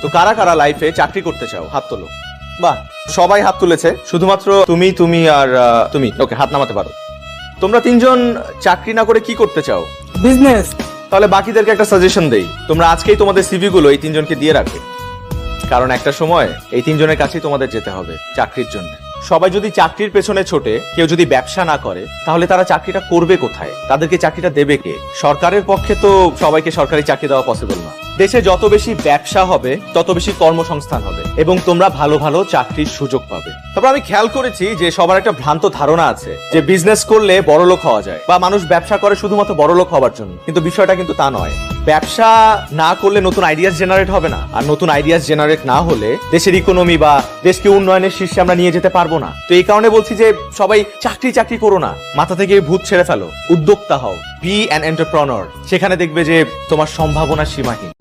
তো কারা কারা লাইফে চাকরি করতে চাও হাত তোলো। বাহ, সবাই হাত তুলেছে, শুধুমাত্র তুমি আর তুমি। ওকে, হাত নামাতে পারো। তোমরা তিনজন চাকরি না করে কি করতে চাও? বিজনেস। তাহলে বাকিদেরকে একটা সাজেশন দেই, তোমরা আজকেই তোমাদের সিভি গুলো এই তিনজনকে দিয়ে রাখো, কারণ একটা সময় এই তিনজনের কাছেই তোমাদের যেতে হবে চাকরির জন্য। সবাই যদি চাকরির পেছনে ছোটে, কেউ যদি ব্যবসা না করে, তাহলে তারা চাকরিটা করবে কোথায়? তাদেরকে চাকরিটা দেবে কে? সরকারের পক্ষে তো সবাইকে সরকারি চাকরি দেওয়া পসিবল না। দেশে যত বেশি ব্যবসা হবে তত বেশি কর্মসংস্থান হবে এবং তোমরা ভালো ভালো চাকরির সুযোগ পাবে। তারপর আমি খেয়াল করেছি যে সবার একটা ভ্রান্ত ধারণা আছে যে বিজনেস করলে বড়লোক হওয়া যায়, বা মানুষ ব্যবসা করে শুধুমাত্র বড়লোক হওয়ার জন্য, কিন্তু বিষয়টা কিন্তু তা নয়। ব্যবসা না করলে নতুন আইডিয়াস জেনারেট হবে না, আর নতুন আইডিয়াস জেনারেট না হলে দেশের ইকোনমি বা দেশকে উন্নয়নের শীর্ষে আমরা নিয়ে যেতে পারবো না। তো এই কারণে বলছি যে সবাই চাকরি চাকরি করো না, মাথা থেকে ভূত ছেড়ে ফেলো, উদ্যোক্তা হও, বি অ্যান এন্টারপ্রেনার। সেখানে দেখবে যে তোমার সম্ভাবনা সীমাহীন।